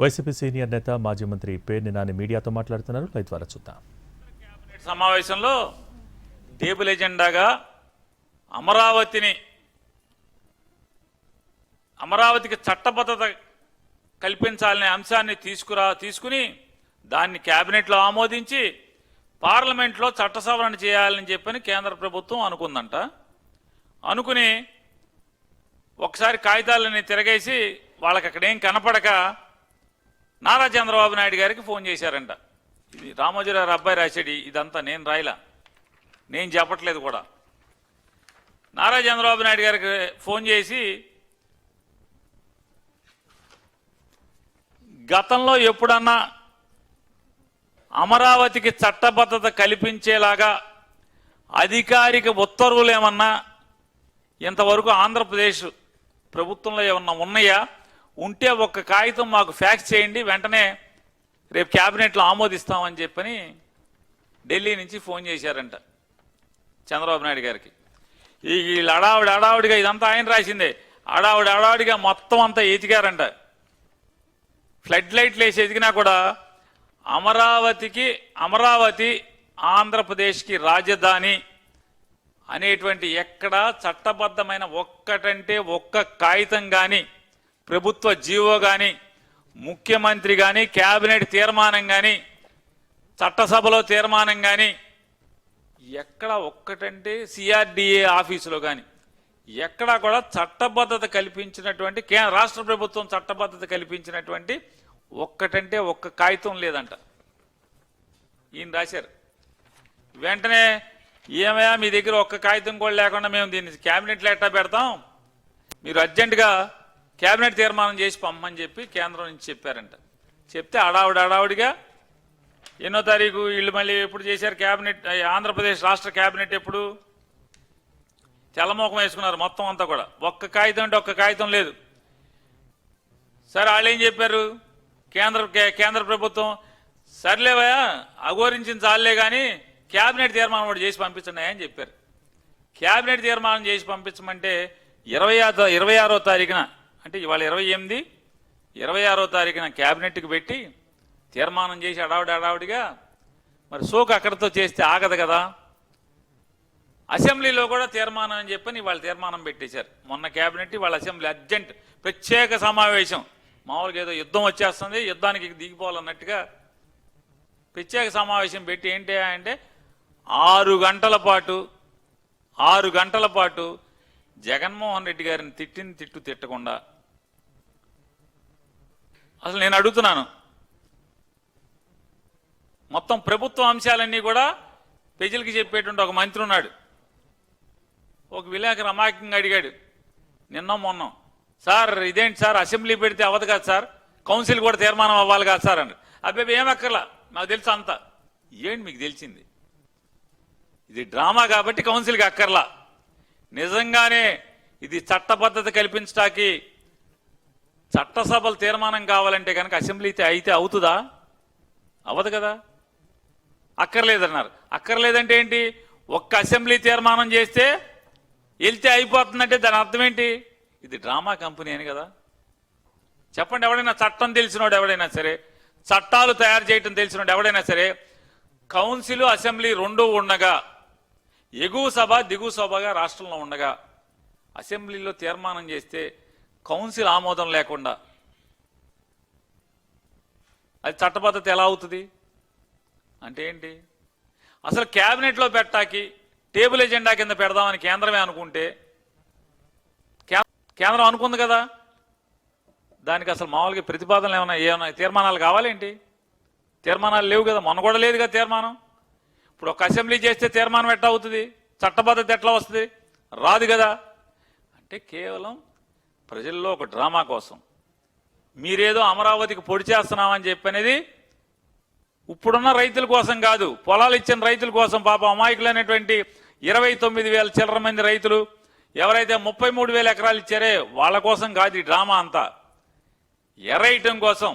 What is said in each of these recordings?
YCP senior నేత మాజీ మంత్రి పేర్ని నాని మీడియాతో మాట్లాడుతున్నారు. లైవ్ ద్వారా చూద్దాం. కేబినెట్ సమావేశంలో టేబుల్ ఎజెండాగా అమరావతికి చట్టబద్ధత కల్పించాలనే అంశాన్ని తీసుకుని దాన్ని కేబినెట్లో ఆమోదించి పార్లమెంట్లో చట్ట సవరణ చేయాలని చెప్పని కేంద్ర ప్రభుత్వం అనుకుందంట. అనుకుని ఒకసారి కాగితాలని తిరగేసి వాళ్ళకి అక్కడేం కనపడక నారా చంద్రబాబు నాయుడు గారికి ఫోన్ చేశారంట. ఇది రామోజీరావు అబ్బాయి రాశాడు, ఇదంతా నేను రాయలా, నేను చెప్పట్లేదు కూడా. నారా చంద్రబాబు నాయుడు గారికి ఫోన్ చేసి గతంలో ఎప్పుడన్నా అమరావతికి చట్టబద్ధత కల్పించేలాగా అధికారిక ఉత్తర్వులు ఏమన్నా ఇంతవరకు ఆంధ్రప్రదేశ్ ప్రభుత్వంలో ఏమన్నా ఉన్నాయా? ఉంటే ఒక్క కాగితం మాకు ఫ్యాక్స్ చేయండి, వెంటనే రేపు క్యాబినెట్లో ఆమోదిస్తామని చెప్పని ఢిల్లీ నుంచి ఫోన్ చేశారంట చంద్రబాబు నాయుడు గారికి. ఈ అడావుడిగా ఇదంతా ఆయన రాసిందే, అడావుడిగా మొత్తం అంతా ఎతికారంట. ఫ్లడ్ లైట్లు వేసి ఎదిగినా కూడా అమరావతి ఆంధ్రప్రదేశ్కి రాజధాని అనేటువంటి ఎక్కడా చట్టబద్ధమైన ఒక్కటంటే ఒక్క కాగితం కానీ, ప్రభుత్వ జీవో కానీ, ముఖ్యమంత్రి కానీ, కేబినెట్ తీర్మానం కానీ, చట్టసభలో తీర్మానం కానీ, ఎక్కడ ఒక్కటంటే సిఆర్డిఏ ఆఫీసులో కానీ ఎక్కడా కూడా చట్టబద్ధత కల్పించినటువంటి రాష్ట్ర ప్రభుత్వం చట్టబద్ధత కల్పించినటువంటి ఒక్కటంటే ఒక్క కాగితం లేదంట. ఈయన రాశారు. వెంటనే ఏమయ్యా మీ దగ్గర ఒక్క కాగితం కూడా లేకుండా మేము దీన్ని క్యాబినెట్లో ఎట్టా పెడతాం, మీరు అర్జెంటుగా క్యాబినెట్ తీర్మానం చేసి పంపమని చెప్పి కేంద్రం నుంచి చెప్పారంట. చెప్తే అడావుడిగా ఎన్నో తారీఖు వీళ్ళు మళ్ళీ ఎప్పుడు చేశారు క్యాబినెట్, ఆంధ్రప్రదేశ్ రాష్ట్ర క్యాబినెట్ ఎప్పుడు తెల్లమోకం వేసుకున్నారు మొత్తం అంతా కూడా. ఒక్క కాగితం అంటే ఒక్క కాగితం లేదు. సరే వాళ్ళు ఏం చెప్పారు, కేంద్ర ప్రభుత్వం సర్లేవయా అఘోరించిన చాలే కానీ క్యాబినెట్ తీర్మానం కూడా చేసి పంపించండి అని చెప్పారు. క్యాబినెట్ తీర్మానం చేసి పంపించమంటే 26వ తారీఖున, అంటే ఇవాళ 28, 26వ తారీఖున క్యాబినెట్కి పెట్టి తీర్మానం చేసి అడావుడిగా మరి సోకు అక్కడితో చేస్తే ఆగదు కదా, అసెంబ్లీలో కూడా తీర్మానం అని చెప్పని వాళ్ళు తీర్మానం పెట్టేశారు. మొన్న క్యాబినెట్ వాళ్ళ అసెంబ్లీ అర్జెంట్ ప్రత్యేక సమావేశం, మామూలుగా ఏదో యుద్ధం వచ్చేస్తుంది యుద్ధానికి దిగిపోవాలన్నట్టుగా ప్రత్యేక సమావేశం పెట్టి ఏంటి అంటే 6 గంటల పాటు జగన్మోహన్ రెడ్డి గారిని తిట్టకుండా, అసలు నేను అడుగుతున్నాను, మొత్తం ప్రభుత్వ అంశాలన్నీ కూడా ప్రజలకి చెప్పేటువంటి ఒక మంత్రి ఉన్నాడు. ఒక విలేకరు అమాయకంగా అడిగాడు నిన్న మొన్న, సార్ ఇదేంటి సార్ అసెంబ్లీ పెడితే అవ్వదు కాదు సార్, కౌన్సిల్ కూడా తీర్మానం అవ్వాలి కాదు సార్ అని. అబ్బాయి ఏమక్కర్లా, నాకు తెలుసు అంతా. ఏంటి మీకు తెలిసింది? ఇది డ్రామా కాబట్టి కౌన్సిల్కి అక్కర్లా. నిజంగానే ఇది చట్టబద్ధత కల్పించడానికి చట్టసభలు తీర్మానం కావాలంటే కనుక అసెంబ్లీ అయితే అవుతుందా? అవ్వదు కదా. అక్కర్లేదన్నారు. అక్కర్లేదంటే ఏంటి? ఒక్క అసెంబ్లీ తీర్మానం చేస్తే వెళ్తే అయిపోతుందంటే దాని అర్థం ఏంటి? ఇది డ్రామా కంపెనీ అని కదా. చెప్పండి, ఎవడైనా చట్టం తెలిసినోడు ఎవడైనా సరే, చట్టాలు తయారు చేయటం తెలిసినోడు ఎవడైనా సరే, కౌన్సిల్ అసెంబ్లీ రెండూ ఉండగా, ఎగువ సభ దిగువ సభగా రాష్ట్రంలో ఉండగా అసెంబ్లీలో తీర్మానం చేస్తే కౌన్సిల్ ఆమోదం లేకుండా అది చట్టబద్ధత ఎలా అవుతుంది? అంటే ఏంటి? అసలు క్యాబినెట్లో పెట్టాకి టేబుల్ ఎజెండా కింద పెడదామని కేంద్రమే అనుకుంటే, కేంద్రం అనుకుంది కదా, దానికి అసలు మామూలుగా ప్రతిపాదనలు ఏమైనా తీర్మానాలు కావాలేంటి? తీర్మానాలు లేవు కదా, మొన్న కూడా లేదు కదా తీర్మానం. ఇప్పుడు ఒక అసెంబ్లీ చేస్తే తీర్మానం ఎట్లా అవుతుంది? చట్టబద్ధత ఎట్లా వస్తుంది? రాదు కదా. అంటే కేవలం ప్రజల్లో ఒక డ్రామా కోసం మీరేదో అమరావతికి పొడి చేస్తున్నామని చెప్పనేది ఇప్పుడున్న రైతుల కోసం కాదు, పొలాలు ఇచ్చిన రైతుల కోసం. పాపం అమాయకులైనటువంటి 29,000 చిల్లర మంది రైతులు, ఎవరైతే 33,000 ఎకరాలు ఇచ్చారే వాళ్ళ కోసం కాదు ఈ డ్రామా అంతా. ఎర్రైటం కోసం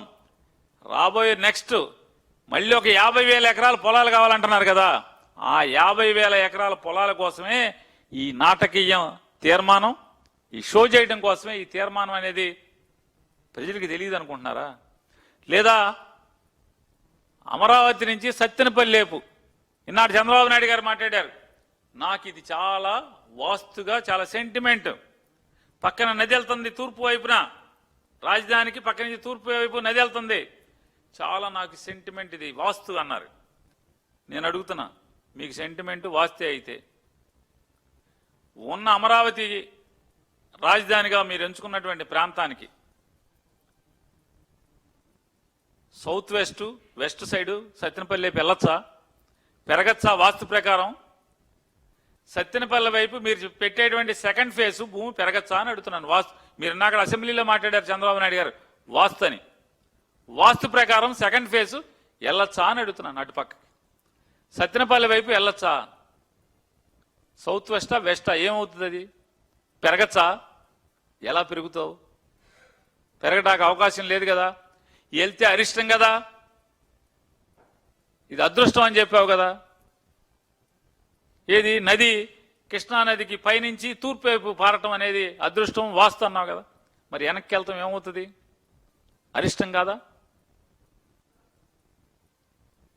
రాబోయే నెక్స్ట్ మళ్ళీ ఒక 50,000 ఎకరాల పొలాలు కావాలంటున్నారు కదా, ఆ 50,000 ఎకరాల పొలాల కోసమే ఈ నాటకీయం తీర్మానం, ఈ షో చేయడం కోసమే ఈ తీర్మానం అనేది ప్రజలకు తెలియదు అనుకుంటున్నారా? లేదా అమరావతి నుంచి సత్తెనపల్లి లేపు. ఈనాడు చంద్రబాబు నాయుడు గారు మాట్లాడారు, నాకు ఇది చాలా వాస్తుగా చాలా సెంటిమెంట్. పక్కన నది వెళ్తుంది తూర్పు వైపున, రాజధానికి పక్క నుంచి తూర్పు వైపు నది వెళ్తుంది, చాలా నాకు సెంటిమెంట్, ఇది వాస్తు అన్నారు. నేను అడుగుతున్నా, మీకు సెంటిమెంట్ వాస్తే అయితే ఉన్న అమరావతి రాజధానిగా మీరు ఎంచుకున్నటువంటి ప్రాంతానికి సౌత్ వెస్ట్ సైడు సత్తెనపల్లి వైపు వెళ్ళొచ్చా, పెరగచ్చా? వాస్తు ప్రకారం సత్తెనపల్లి వైపు మీరు పెట్టేటువంటి సెకండ్ ఫేజ్ భూమి పెరగచ్చా అని అడుగుతున్నాను. వాస్తు మీరు ఇందాక అసెంబ్లీలో మాట్లాడారు చంద్రబాబు నాయుడు గారు వాస్తు అని. వాస్తు ప్రకారం సెకండ్ ఫేజ్ వెళ్ళొచ్చా అని అడుగుతున్నాను. అటుపక్కకి సత్తెనపల్లి వైపు వెళ్ళొచ్చా? సౌత్ వెస్టా ఏమవుతుంది? అది పెరగచ్చా? ఎలా పెరుగుతావు? పెరగడానికి అవకాశం లేదు కదా. వెళ్తే అరిష్టం కదా, ఇది అదృష్టం అని చెప్పావు కదా. ఏది నది కృష్ణా నదికి పైనుంచి తూర్పు వైపు పారటం అనేది అదృష్టం వాస్తు అన్నావు కదా. మరి వెనక్కి వెళ్తాం ఏమవుతుంది? అరిష్టం కాదా?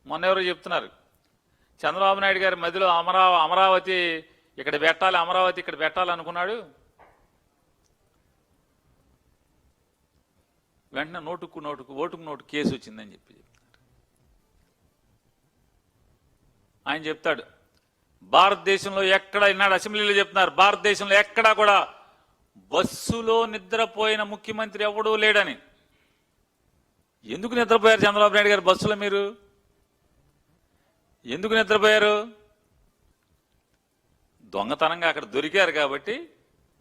మొన్న ఎవరో చెప్తున్నారు, చంద్రబాబు నాయుడు గారి మధ్యలో అమరావతి ఇక్కడ పెట్టాలి, అమరావతి ఇక్కడ పెట్టాలనుకున్నాడు, వెంటనే ఓటుకు నోటు కేసు వచ్చిందని చెప్పి చెప్తున్నారు. ఆయన చెప్తాడు, భారతదేశంలో ఎక్కడ, ఈనాడు అసెంబ్లీలో చెప్తున్నారు, భారతదేశంలో ఎక్కడా కూడా బస్సులో నిద్రపోయిన ముఖ్యమంత్రి ఎవడూ లేడని. ఎందుకు నిద్రపోయారు చంద్రబాబు నాయుడు గారు బస్సులో? మీరు ఎందుకు నిద్రపోయారు? దొంగతనంగా అక్కడ దొరికారు కాబట్టి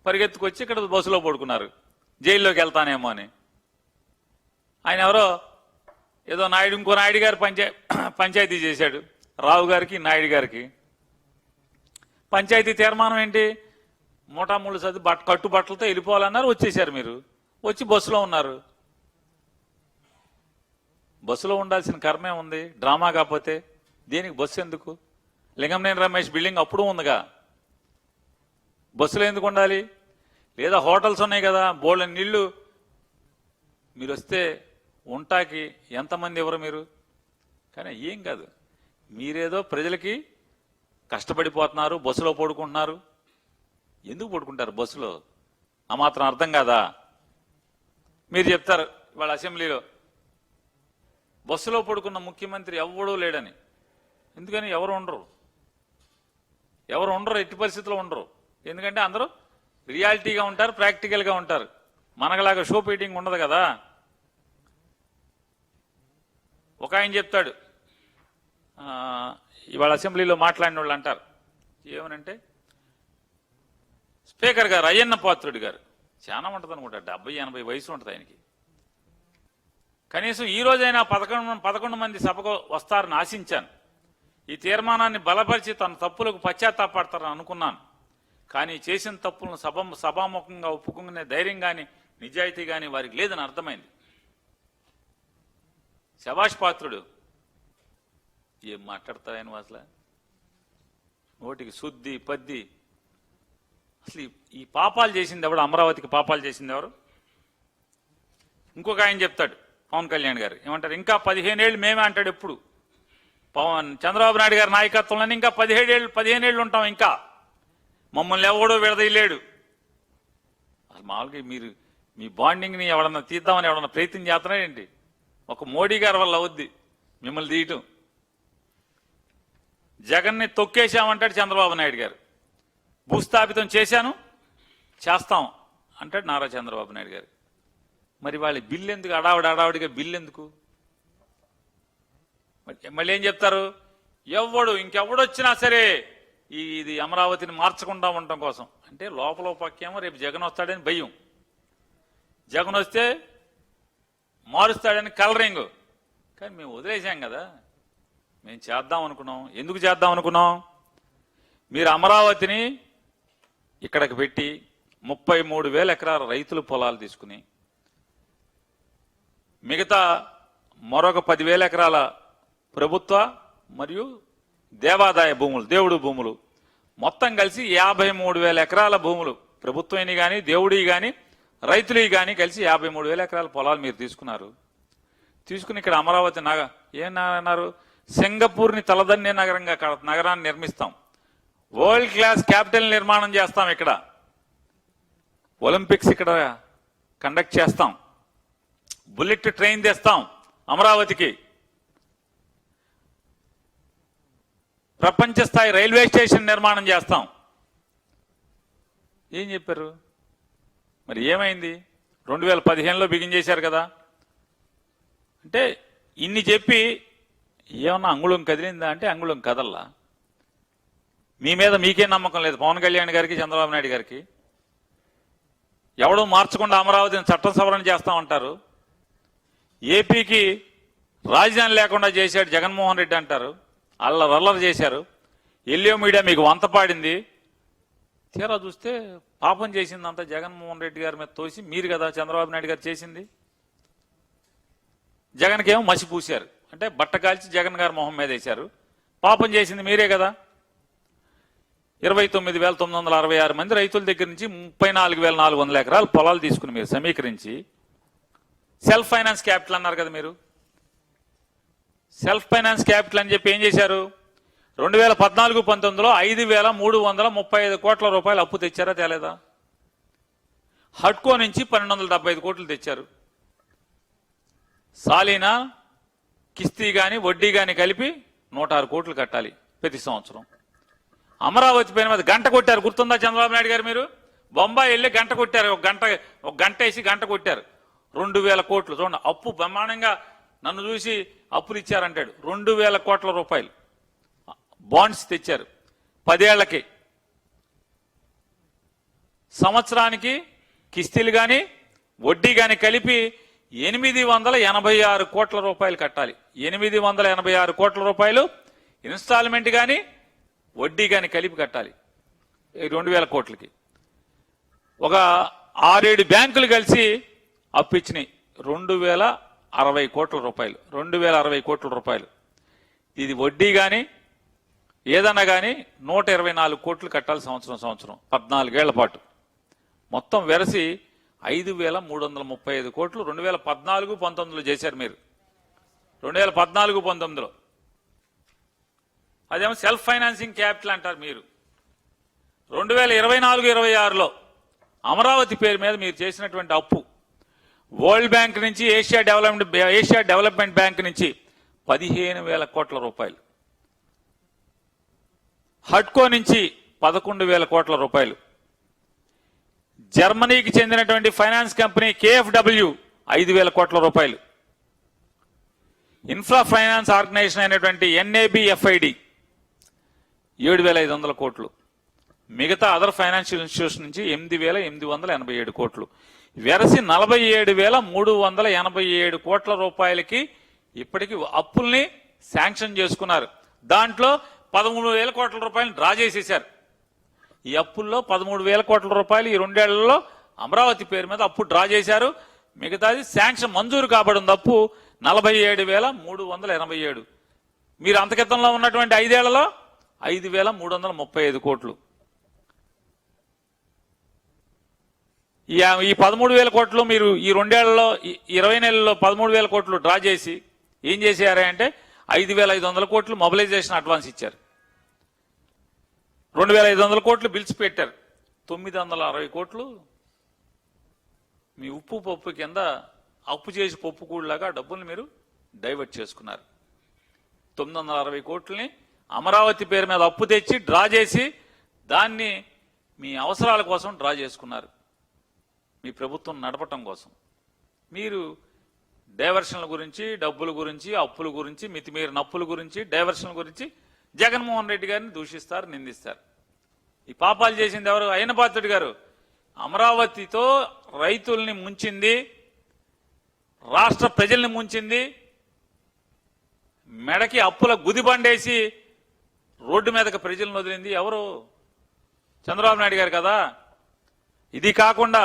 పరిగెత్తుకొచ్చి ఇక్కడ బస్సులో పడుకున్నారు, జైల్లోకి వెళ్తానేమో అని. ఆయన ఎవరో ఏదో ఇంకో నాయుడు గారు పంచాయతీ చేశాడు, రావు గారికి నాయుడు గారికి. పంచాయతీ తీర్మానం ఏంటి? మూటాముళ్ళు చదివి కట్టుబట్టలతో వెళ్ళిపోవాలన్నారు, వచ్చేసారు. మీరు వచ్చి బస్సులో ఉన్నారు. బస్సులో ఉండాల్సిన కర్మే ఉంది, డ్రామా కాకపోతే దేనికి బస్సు ఎందుకు? లింగంనేని రమేష్ బిల్డింగ్ అప్పుడు ఉందిగా, బస్సులో ఎందుకు ఉండాలి? లేదా హోటల్స్ ఉన్నాయి కదా, బోళ్ళ నీళ్లు. మీరు వస్తే ఉంటాకి ఎంతమంది ఎవరు మీరు? కానీ ఏం కాదు, మీరేదో ప్రజలకి కష్టపడిపోతున్నారు, బస్సులో పడుకుంటున్నారు. ఎందుకు పడుకుంటారు బస్సులో? ఆ మాత్రం అర్థం కాదా? మీరు చెప్తారు వాళ్ళ అసెంబ్లీలో బస్సులో పడుకున్న ముఖ్యమంత్రి ఎవడూ లేడని. ఎందుకని? ఎవరు ఉండరు, ఎట్టి పరిస్థితుల్లో ఉండరు. ఎందుకంటే అందరూ రియాలిటీగా ఉంటారు, ప్రాక్టికల్గా ఉంటారు. మనగలాగా షో పీటింగ్ ఉండదు కదా. ఒక ఆయన చెప్తాడు, ఇవాళ అసెంబ్లీలో మాట్లాడిన వాళ్ళు అంటారు ఏమనంటే, స్పీకర్ గారు అయ్యన్న పాత్రుడు గారు చాలా ఉంటుంది అనుకుంటా, 70-80 వయసు ఉంటుంది ఆయనకి. కనీసం ఈ రోజైనా 11 మంది సభకు వస్తారని ఆశించాను. ఈ తీర్మానాన్ని బలపరిచి తన తప్పులకు పశ్చాత్తాపడతారని అనుకున్నాను. కానీ చేసిన తప్పులను సభాముఖంగా ఒప్పుకునే ధైర్యం కానీ నిజాయితీ కానీ వారికి లేదని అర్థమైంది. శభాష్ పాత్రుడు. ఏం మాట్లాడతాయని అసలు నోటికి శుద్ధి పద్ది. అసలు ఈ పాపాలు చేసింది ఎవడు? అమరావతికి పాపాలు చేసింది ఎవరు? ఇంకొక ఆయన చెప్తాడు, పవన్ కళ్యాణ్ గారు ఏమంటారు, ఇంకా 15 ఏళ్ళు మేమే అంటాడు. ఎప్పుడు చంద్రబాబు నాయుడు గారి నాయకత్వంలో ఇంకా 15 ఏళ్ళు ఉంటాం, ఇంకా మమ్మల్ని ఎవడో విడదీయలేడు. అసలు మామూలుగా మీరు మీ బాండింగ్ని ఎవడన్నా తీద్దామని ఎవడన్నా ప్రయత్నం చేస్తున్నారేంటి? ఒక మోడీ గారి వల్ల అవుద్ది మిమ్మల్ని తీయటం. జగన్ని తొక్కేశామంటాడు చంద్రబాబు నాయుడు గారు. భూస్థాపితం చేస్తాం అంటాడు నారా చంద్రబాబు నాయుడు గారు. మరి వాళ్ళ బిల్లు ఎందుకు? అడావిడిగా బిల్లు ఎందుకు? మళ్ళీ ఏం చెప్తారు? ఇంకెవడొచ్చినా సరే ఇది అమరావతిని మార్చకుండా ఉండటం కోసం అంటే లోపల పక్కేమో రేపు జగన్ వస్తాడని భయం, జగన్ వస్తే మారుస్తాడని కలరింగ్. కానీ మేము వదిలేసాం కదా, మేము చేద్దాం అనుకున్నాం. ఎందుకు చేద్దాం అనుకున్నాం? మీరు అమరావతిని ఇక్కడికి పెట్టి 33,000 ఎకరాల రైతుల పొలాలు తీసుకుని మిగతా మరొక 10,000 ఎకరాల ప్రభుత్వ మరియు దేవాదాయ భూములు, దేవుడు భూములు మొత్తం కలిసి 53,000 ఎకరాల భూములు, ప్రభుత్వం కానీ దేవుడి కానీ రైతులు కానీ కలిసి 53,000 ఎకరాల పొలాలు మీరు తీసుకున్నారు. తీసుకుని ఇక్కడ అమరావతి ఏమన్నారు, సింగపూర్ని తలదన్నే నగరాన్ని నిర్మిస్తాం, వరల్డ్ క్లాస్ క్యాపిటల్ నిర్మాణం చేస్తాం, ఇక్కడ ఒలింపిక్స్ ఇక్కడ కండక్ట్ చేస్తాం, బుల్లెట్ ట్రైన్ తెస్తాం అమరావతికి, ప్రపంచ స్థాయి రైల్వే స్టేషన్ నిర్మాణం చేస్తాం. ఏం చెప్పారు మరి? ఏమైంది? 2015లో బిగిన్ చేశారు కదా. అంటే ఇన్ని చెప్పి ఏమన్నా అంగుళం కదిలిందా అంటే అంగుళం కదల్లా. మీ మీద మీకే నమ్మకం లేదు పవన్ కళ్యాణ్ గారికి, చంద్రబాబు నాయుడు గారికి. ఎవడూ మార్చకుండా అమరావతిని చట్ట సవరణ చేస్తామంటారు. ఏపీకి రాజధాని లేకుండా చేశాడు జగన్మోహన్ రెడ్డి అంటారు. అల్లరల్లరి చేశారు. ఎల్లియో మీడియా మీకు వంత పాడింది. తీరా చూస్తే పాపం చేసిందంతా జగన్మోహన్ రెడ్డి గారి మీద తోసి మీరు కదా చంద్రబాబు నాయుడు గారు చేసింది. జగన్కి ఏమో మసి పూశారు, అంటే బట్ట కాల్చి జగన్ గారు మొహం మీద వేశారు. పాపం చేసింది మీరే కదా. 29,966 మంది రైతుల దగ్గర నుంచి 34,400 ఎకరాలు పొలాలు తీసుకుని మీరు సమీకరించి సెల్ఫ్ ఫైనాన్స్ క్యాపిటల్ అన్నారు కదా. మీరు సెల్ఫ్ ఫైనాన్స్ క్యాపిటల్ అని చెప్పి ఏం చేశారు? 2014-19లో 5,335 కోట్ల రూపాయలు అప్పు తెచ్చారా తేలేదా? హడ్కో నుంచి 1,275 కోట్లు తెచ్చారు. సాలీనా కిస్తీ గాని వడ్డీ గాని కలిపి 106 కోట్లు కట్టాలి ప్రతి సంవత్సరం. అమరావతి పైన మీద గంట కొట్టారు, గుర్తుందా చంద్రబాబు నాయుడు గారు? మీరు బొంబాయి వెళ్ళి గంట కొట్టారు, ఒక గంట వేసి గంట కొట్టారు. 2,000 కోట్లు చూడండి అప్పు. బ్రహ్మాండంగా నన్ను చూసి అప్పులు ఇచ్చారంటాడు. 2,000 కోట్ల రూపాయలు బాండ్స్ తెచ్చారు 10 ఏళ్లకి. సంవత్సరానికి కిస్తీలు గాని వడ్డీ గాని కలిపి 886 కోట్ల రూపాయలు కట్టాలి. 886 కోట్ల రూపాయలు ఇన్స్టాల్మెంట్ గాని వడ్డీ గాని కలిపి కట్టాలి 2,000 కోట్లకి. ఒక 6-7 బ్యాంకులు కలిసి అప్పు ఇచ్చినాయి 2,060 కోట్ల రూపాయలు. 2,060 కోట్ల రూపాయలు. ఇది వడ్డీ గాని ఏదన్నా కానీ 124 కోట్లు కట్టాలి సంవత్సరం 14 ఏళ్ల పాటు. మొత్తం వెరసి 5,335 కోట్లు 2014-19లో చేశారు మీరు. 2014-19లో అదేమో సెల్ఫ్ ఫైనాన్సింగ్ క్యాపిటల్ అంటారు మీరు. 2024-26లో అమరావతి పేరు మీద మీరు చేసినటువంటి అప్పు వరల్డ్ బ్యాంక్ నుంచి ఏషియా డెవలప్మెంట్ బ్యాంక్ నుంచి 15,000 కోట్ల రూపాయలు, హడ్కో నుంచి 11,000 కోట్ల రూపాయలు, జర్మనీకి చెందినటువంటి ఫైనాన్స్ కంపెనీ KfW 5,000 కోట్ల రూపాయలు, ఇన్ఫ్రా ఫైనాన్స్ ఆర్గనైజేషన్ అయినటువంటి NABFID 7,500 కోట్లు, మిగతా అదర్ ఫైనాన్షియల్ ఇన్స్టిట్యూషన్ నుంచి 8,887 కోట్లు, వెరసి 47,387 కోట్ల రూపాయలకి ఇప్పటికి అప్పుల్ని శాంక్షన్ చేసుకున్నారు. దాంట్లో 13,000 కోట్ల రూపాయలు డ్రా చేసేశారు. ఈ అప్పుల్లో 13,000 కోట్ల రూపాయలు ఈ 2 ఏళ్లలో అమరావతి పేరు మీద అప్పు డ్రా చేశారు. మిగతాది శాంక్షన్ మంజూరు కాబడింది అప్పు 47,387. మీరు అంతకితంలో ఉన్నటువంటి 5 ఏళ్లలో 5,335 కోట్లు. ఈ 13,000 కోట్లు మీరు ఈ 2 ఏళ్లలో 20 నెలల్లో 13,000 కోట్లు డ్రా చేసి ఏం చేశారంటే 5,500 కోట్లు మొబిలైజేషన్ అడ్వాన్స్ ఇచ్చారు. 2,500 కోట్లు బిల్స్ పెట్టారు. 960 కోట్లు మీ ఉప్పు పప్పు కింద అప్పు చేసి పప్పు కూడలాగా డబ్బుల్ని మీరు డైవర్ట్ చేసుకున్నారు. 960 కోట్లని అమరావతి పేరు మీద అప్పు తెచ్చి డ్రా చేసి దాన్ని మీ అవసరాల కోసం డ్రా చేసుకున్నారు, మీ ప్రభుత్వం నడపటం కోసం. మీరు డైవర్షన్ల గురించి, డబ్బుల గురించి, అప్పుల గురించి, మితిమీరిన అప్పుల గురించి, డైవర్షన్ల గురించి జగన్మోహన్ రెడ్డి గారిని దూషిస్తారు, నిందిస్తారు. ఈ పాపాలు చేసింది ఎవరు? అయ్యనపాత్రుడు గారు. అమరావతితో రైతుల్ని ముంచింది, రాష్ట్ర ప్రజల్ని ముంచింది, మెడకి అప్పుల గుదిబండేసి రోడ్డు మీదకి ప్రజలను వదిలింది ఎవరు? చంద్రబాబు నాయుడు గారు కదా. ఇది కాకుండా